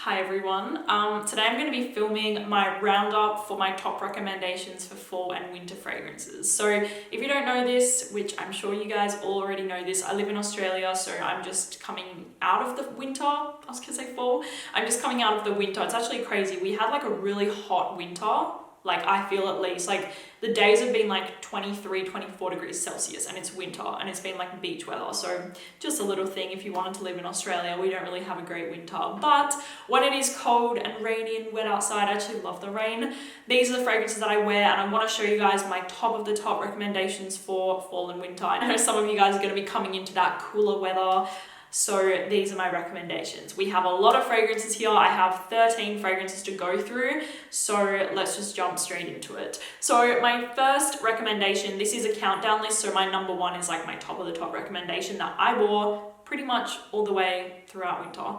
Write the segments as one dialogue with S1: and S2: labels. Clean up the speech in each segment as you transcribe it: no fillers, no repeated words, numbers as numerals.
S1: Hi everyone. Today I'm going to be filming my roundup for my top recommendations for fall and winter fragrances. So if you don't know this, which I'm sure you guys already know this, I live in Australia, so I'm just coming out of the winter. I was going to say fall. I'm just coming out of the winter. It's actually crazy. We had like a really hot winter. Like I feel at least like the days have been like 23, 24 degrees Celsius and it's winter and it's been like beach weather. So just a little thing, if you wanted to live in Australia, we don't really have a great winter. But when it is cold and rainy and wet outside, I actually love the rain. These are the fragrances that I wear and I want to show you guys my top of the top recommendations for fall and winter. I know some of you guys are going to be coming into that cooler weather. So these are my recommendations. We have a lot of fragrances here. I have 13 fragrances to go through. So let's just jump straight into it. So my first recommendation, this is a countdown list. So my number one is like my top of the top recommendation that I wore pretty much all the way throughout winter.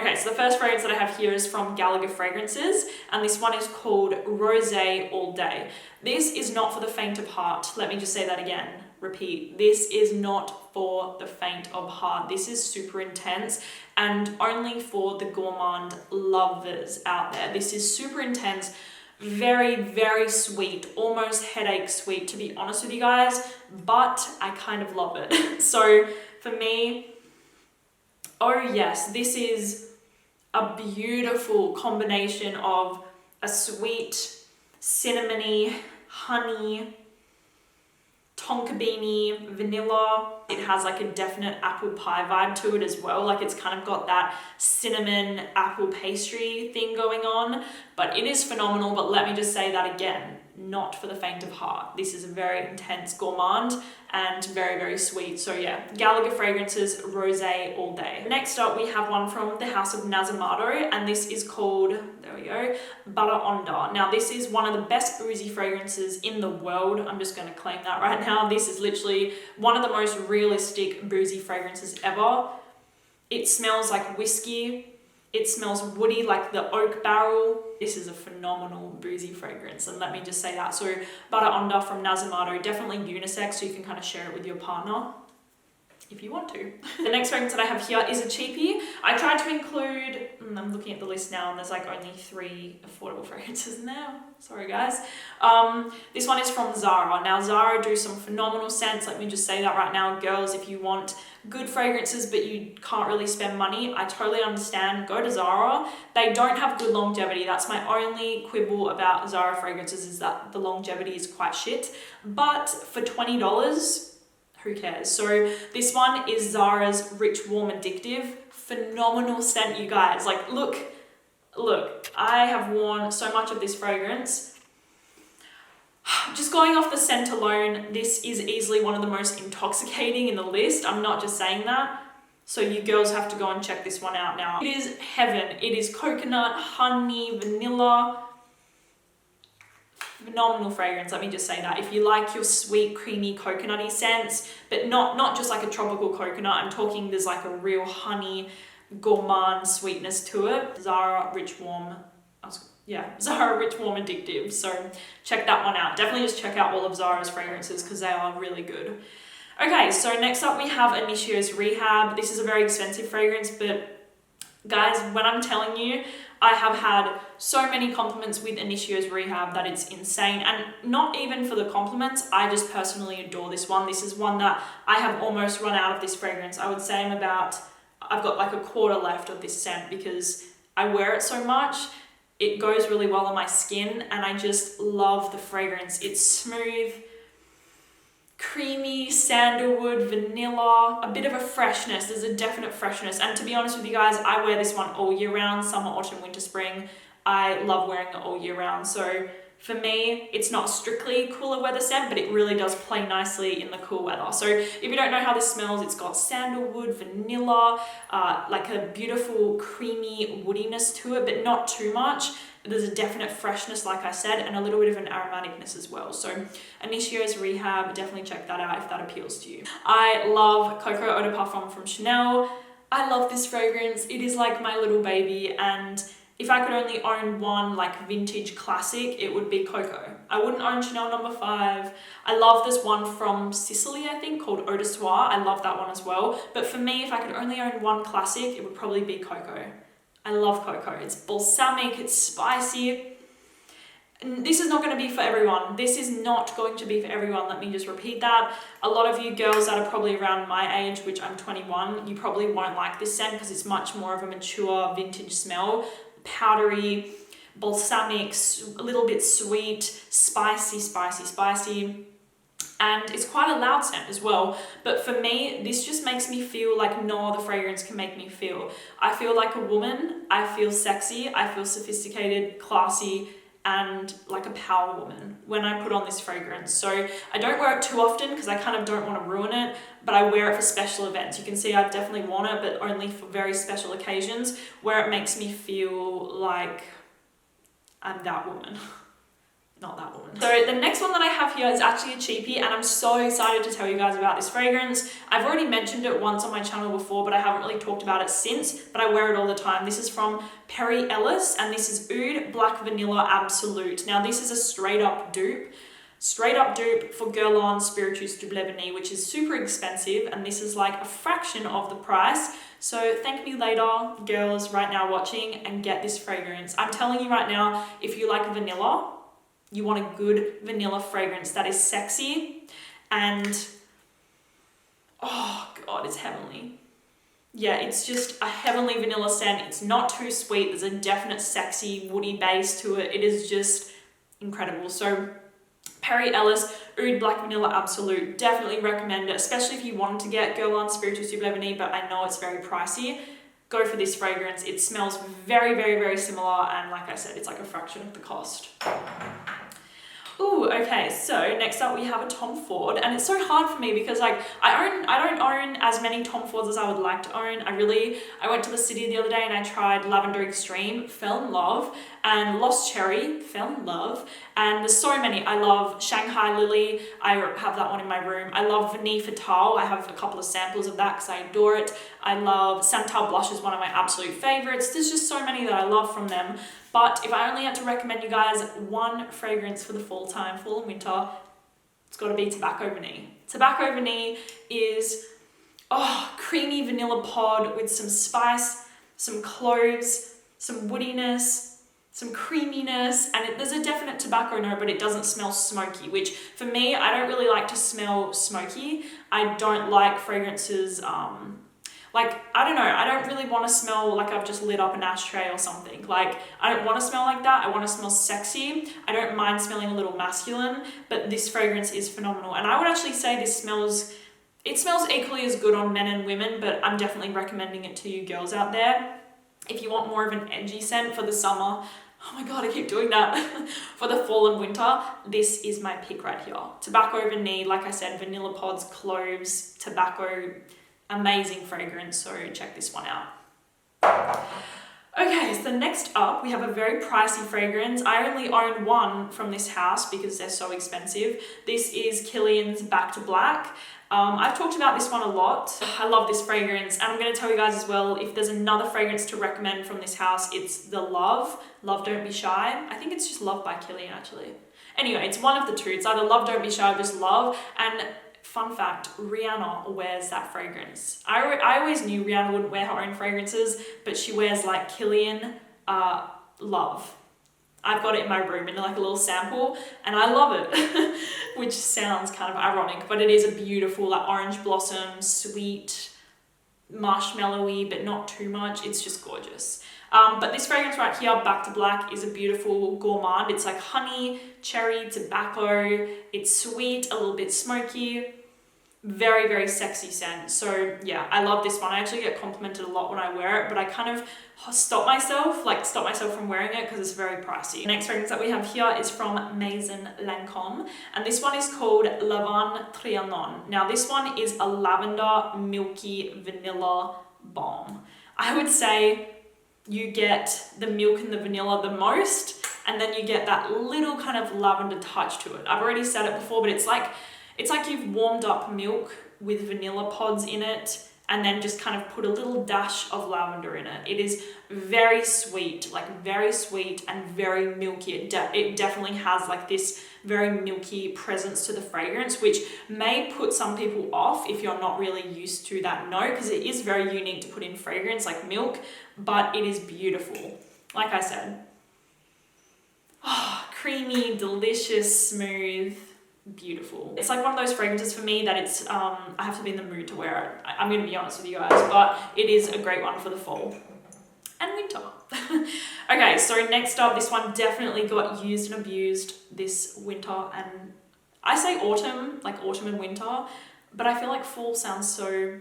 S1: Okay, so the first fragrance that I have here is from Gallagher Fragrances, and this one is called Rosé All Day. This is not for the faint of heart. Let me just say that again. Repeat, this is not for the faint of heart. This is super intense and only for the gourmand lovers out there. This is super intense, very, very sweet, almost headache sweet, to be honest with you guys, but I kind of love it. So for me, oh yes, this is a beautiful combination of a sweet, cinnamony, honey, tonka beanie, vanilla. It has like a definite apple pie vibe to it as well. Like it's kind of got that cinnamon apple pastry thing going on, but it is phenomenal. But let me just say that again, not for the faint of heart. This is a very intense gourmand and very, very sweet. So yeah, Gallagher Fragrances Rosé All Day. Next up, we have one from the House of Nazamato, and this is called, there we go, Butter Onda. Now this is one of the best boozy fragrances in the world. I'm just going to claim that right now. This is literally one of the most realistic boozy fragrances ever. It smells like whiskey. It smells woody, like the oak barrel. This is a phenomenal boozy fragrance, and let me just say that. So Butter Onda from Nazamato, definitely unisex, so you can kind of share it with your partner if you want to. The next fragrance that I have here is a cheapie. I tried to include, I'm looking at the list now and there's like only 3 affordable fragrances in there. Sorry guys. This one is from Zara. Now Zara do some phenomenal scents. Let me just say that right now. Girls, if you want good fragrances but you can't really spend money, I totally understand. Go to Zara. They don't have good longevity. That's my only quibble about Zara fragrances, is that the longevity is quite shit. But for $20, who cares? So this one is Zara's Rich Warm Addictive. Phenomenal scent, you guys. Like look, I have worn so much of this fragrance. Just going off the scent alone, this is easily one of the most intoxicating in the list. I'm not just saying that. So you girls have to go and check this one out now. It is heaven. It is coconut, honey, vanilla. Phenomenal fragrance, let me just say that. If you like your sweet, creamy, coconutty scents, but not just like a tropical coconut, I'm talking there's like a real honey, gourmand sweetness to it. Zara Rich Warm Addictive. So check that one out. Definitely just check out all of Zara's fragrances because they are really good. Okay, so next up we have Initio's Rehab. This is a very expensive fragrance, but guys, when I'm telling you, I have had so many compliments with Initio's Rehab that it's insane. And not even for the compliments, I just personally adore this one. This is one that I have almost run out of this fragrance. I would say I've got like a quarter left of this scent because I wear it so much. It goes really well on my skin and I just love the fragrance. It's smooth, creamy, sandalwood, vanilla, a bit of a freshness. There's a definite freshness. And to be honest with you guys, I wear this one all year round, summer, autumn, winter, spring. I love wearing it all year round. So for me, it's not strictly cooler weather scent, but it really does play nicely in the cool weather. So if you don't know how this smells, it's got sandalwood, vanilla, like a beautiful creamy woodiness to it, but not too much. There's a definite freshness, like I said, and a little bit of an aromaticness as well. So Initio's Rehab, definitely check that out if that appeals to you. I love Coco Eau de Parfum from Chanel. I love this fragrance. It is like my little baby, and if I could only own one like vintage classic, it would be Coco. I wouldn't own Chanel No. 5. I love this one from Sicily, I think, called Eau de Soie. I love that one as well. But for me, if I could only own one classic, it would probably be Coco. I love cocoa. It's balsamic, it's spicy. And this is not going to be for everyone. This is not going to be for everyone. Let me just repeat that. A lot of you girls that are probably around my age, which I'm 21, you probably won't like this scent because it's much more of a mature vintage smell. Powdery, balsamic, a little bit sweet, spicy, spicy, spicy. And it's quite a loud scent as well. But for me, this just makes me feel like no other fragrance can make me feel. I feel like a woman, I feel sexy, I feel sophisticated, classy, and like a power woman when I put on this fragrance. So I don't wear it too often because I kind of don't want to ruin it, but I wear it for special events. You can see I've definitely worn it, but only for very special occasions where it makes me feel like I'm that woman. Not that woman. So the next one that I have here is actually a cheapie, and I'm so excited to tell you guys about this fragrance. I've already mentioned it once on my channel before, but I haven't really talked about it since, but I wear it all the time. This is from Ellis, and this is Oud Black Vanilla Absolute. Now this is a straight up dupe for Guerlain Spiritueuse Double Vanille, which is super expensive, and this is like a fraction of the price. So thank me later, girls right now watching, and get this fragrance. I'm telling you right now, if you like vanilla, you want a good vanilla fragrance that is sexy and, oh God, it's heavenly. Yeah, it's just a heavenly vanilla scent. It's not too sweet. There's a definite sexy woody base to it. It is just incredible. So Ellis Oud Black Vanilla Absolute, definitely recommend it, especially if you wanted to get Guerlain Spiritueuse Double Vanille, but I know it's very pricey. Go for this fragrance. It smells very, very, very similar, and like I said, it's like a fraction of the cost. Ooh, okay, so next up we have a Tom Ford, and it's so hard for me because like I don't own as many Tom Fords as I would like to own. I went to the city the other day and I tried Lavender Extreme, fell in love, and Lost Cherry, fell in love, and there's so many. I love Shanghai Lily, I have that one in my room. I love Vanille Fatale, I have a couple of samples of that because I adore it. I love Santal Blush, is one of my absolute favorites. There's just so many that I love from them. But if I only had to recommend you guys one fragrance for the fall time, fall and winter, it's got to be Tobacco Vanille. Tobacco Vanille is creamy vanilla pod with some spice, some cloves, some woodiness, some creaminess, and there's a definite tobacco note, but it doesn't smell smoky, which for me, I don't really like to smell smoky. I don't like fragrances, I don't know, I don't really want to smell like I've just lit up an ashtray or something. Like, I don't want to smell like that. I want to smell sexy. I don't mind smelling a little masculine, but this fragrance is phenomenal. And I would actually say it smells equally as good on men and women, but I'm definitely recommending it to you girls out there. If you want more of an edgy scent for the summer, oh my God, I keep doing that. For the fall and winter, this is my pick right here. Tobacco Vanille, like I said, vanilla pods, cloves, tobacco, amazing fragrance, so check this one out. Okay, so next up we have a very pricey fragrance. I only own one from this house because they're so expensive. This is Kilian's Back to Black. I've talked about this one a lot. I love this fragrance, and I'm going to tell you guys as well, if there's another fragrance to recommend from this house, it's the Love Don't Be Shy. I think it's just Love by Kilian actually. Anyway, it's one of the two. It's either Love Don't Be Shy or just Love. And fun fact, Rihanna wears that fragrance. I always knew Rihanna wouldn't wear her own fragrances, but she wears like Kilian Love. I've got it in my room in like a little sample, and I love it, which sounds kind of ironic, but it is a beautiful like orange blossom, sweet, marshmallowy, but not too much. It's just gorgeous. But this fragrance right here, Back to Black, is a beautiful gourmand. It's like honey, cherry, tobacco. It's sweet, a little bit smoky. Very, very sexy scent. So yeah, I love this one. I actually get complimented a lot when I wear it, but I kind of stop myself from wearing it because it's very pricey. The next fragrance that we have here is from Maison Lancôme, and this one is called Lavande Trianon. Now this one is a lavender, milky, vanilla bomb. I would say you get the milk and the vanilla the most, and then you get that little kind of lavender touch to it. I've already said it before, but it's like you've warmed up milk with vanilla pods in it, and then just kind of put a little dash of lavender in it. It is very sweet, like very sweet and very milky. It definitely has like this very milky presence to the fragrance, which may put some people off if you're not really used to that note, because it is very unique to put in fragrance like milk, but it is beautiful. Like I said, creamy, delicious, smooth, beautiful. It's like one of those fragrances for me that it's I have to be in the mood to wear it. I'm gonna be honest with you guys, but it is a great one for the fall and winter. Okay, so next up, this one definitely got used and abused this winter, and I say autumn, like autumn and winter, but I feel like fall sounds so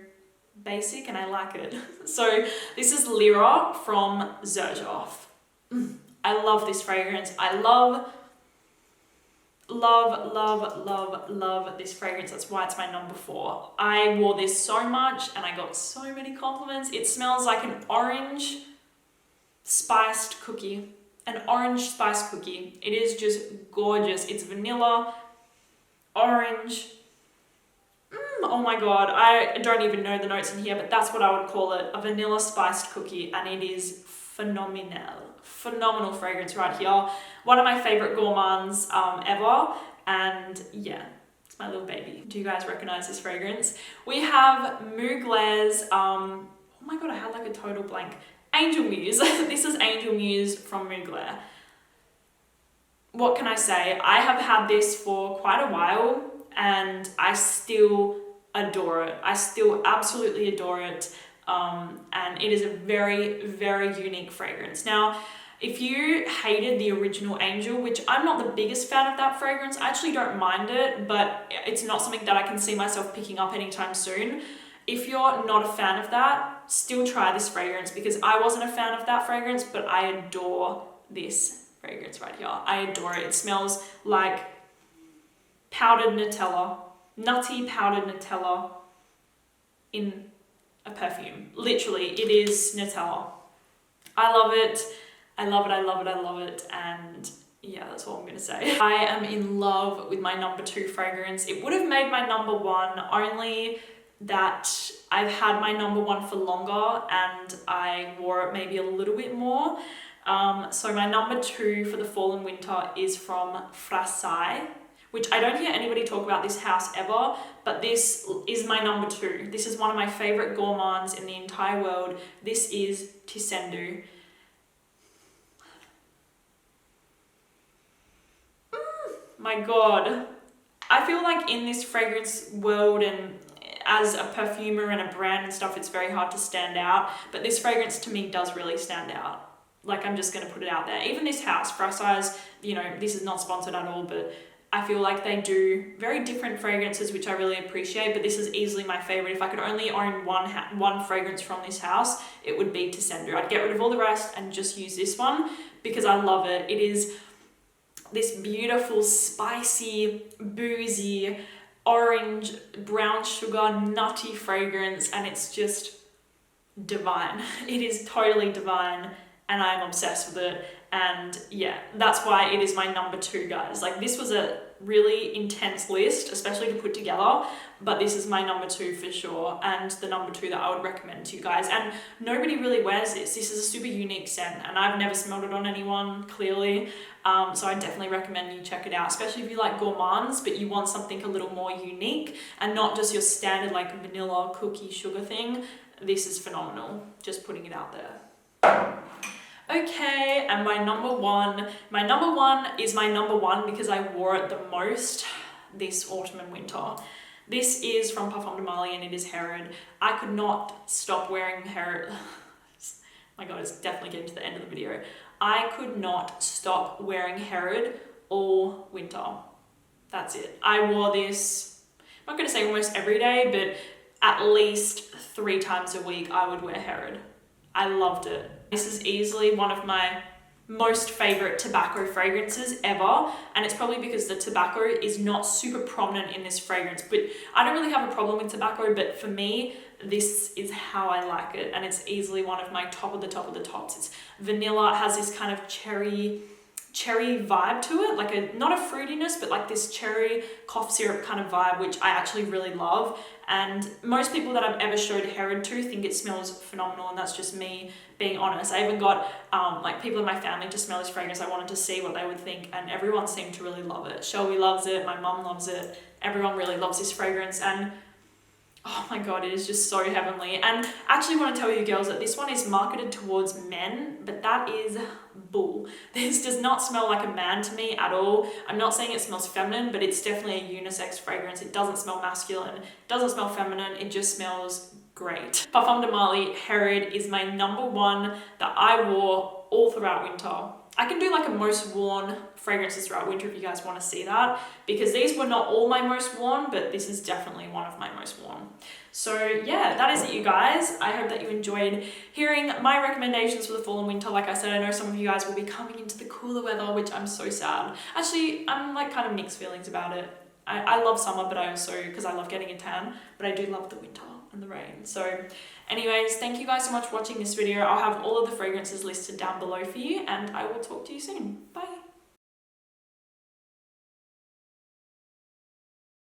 S1: basic and I like it. So this is Lyra from Zara. I love this fragrance. I love this fragrance. That's why it's my number 4. I wore this so much and I got so many compliments. It smells like an orange spiced cookie. An orange spiced cookie. It is just gorgeous. It's vanilla, orange. Oh my god, I don't even know the notes in here, but that's what I would call it. A vanilla spiced cookie, and it is phenomenal. Phenomenal fragrance right here. One of my favorite gourmands ever, and yeah, it's my little baby. Do you guys recognize this fragrance? We have Mugler's, oh my god, I had like a total blank. Angel Muse. This is Angel Muse from Mugler. What can I say? I have had this for quite a while and I still adore it. I still absolutely adore it. And it is a very, very unique fragrance. Now, if you hated the original Angel, which I'm not the biggest fan of that fragrance, I actually don't mind it, but it's not something that I can see myself picking up anytime soon. If you're not a fan of that, still try this fragrance, because I wasn't a fan of that fragrance, but I adore this fragrance right here. I adore it. It smells like powdered Nutella, nutty powdered Nutella in a perfume. Literally, it is Nutella. I love it. I love it, I love it, I love it, and yeah, that's all I'm gonna say. I am in love with my number 2 fragrance. It would have made my number 1, only that I've had my number 1 for longer and I wore it maybe a little bit more. So my number 2 for the fall and winter is from Frasai, which I don't hear anybody talk about this house ever, but this is my number 2. This is one of my favorite gourmands in the entire world. This is Tisendu. My god, I feel like in this fragrance world and as a perfumer and a brand and stuff, it's very hard to stand out, but this fragrance to me does really stand out. Like, I'm just gonna put it out there. Even this house, Frasai's, you know, this is not sponsored at all, but I feel like they do very different fragrances, which I really appreciate, but this is easily my favorite. If I could only own one fragrance from this house, it would be Tisendu. I'd get rid of all the rest and just use this one because I love it. It is this beautiful, spicy, boozy, orange, brown sugar, nutty fragrance, and it's just divine. It is totally divine, and I'm obsessed with it. And yeah, that's why it is my number 2, guys. Like, this was a really intense list, especially to put together, but this is my number 2 for sure, and the number 2 that I would recommend to you guys. And nobody really wears this. This is a super unique scent, and I've never smelled it on anyone, clearly. So I definitely recommend you check it out, especially if you like gourmands, but you want something a little more unique and not just your standard like vanilla cookie sugar thing. This is phenomenal. Just putting it out there. Okay, and my number 1 is my number 1 because I wore it the most this autumn and winter. This is from Parfums de Marly, and it is Herod. I could not stop wearing Herod. My god, it's definitely getting to the end of the video. I could not stop wearing Herod all winter. That's it. I wore this, I'm not going to say almost every day, but at least 3 times a week I would wear Herod. I loved it. This is easily one of my most favorite tobacco fragrances ever, and it's probably because the tobacco is not super prominent in this fragrance, but I don't really have a problem with tobacco, but for me, this is how I like it, and it's easily one of my top of the tops. It's vanilla, it has this kind of cherry cherry vibe to it, like not a fruitiness, but like this cherry cough syrup kind of vibe, which I actually really love. And most people that I've ever showed Herod to think it smells phenomenal, and that's just me being honest. I even got like people in my family to smell this fragrance. I wanted to see what they would think, and everyone seemed to really love it. Shelby loves it, my mum loves it, everyone really loves this fragrance, and oh my god, it is just so heavenly. And I actually want to tell you girls that this one is marketed towards men, but that is bull. This does not smell like a man to me at all. I'm not saying it smells feminine, but it's definitely a unisex fragrance. It doesn't smell masculine, it doesn't smell feminine, it just smells great. Parfum de Marly Herod is my number one that I wore all throughout winter. I can do like a most worn fragrances throughout winter if you guys want to see that, because these were not all my most worn, but this is definitely one of my most worn. So yeah, that is it, you guys. I hope that you enjoyed hearing my recommendations for the fall and winter. Like I said, I know some of you guys will be coming into the cooler weather, which I'm so sad. Actually, I'm like kind of mixed feelings about it. I love summer, but I also, because I love getting a tan, but I do love the winter and the rain. So anyways, thank you guys so much for watching this video. I'll have all of the fragrances listed down below for you, and I will talk to you soon. Bye.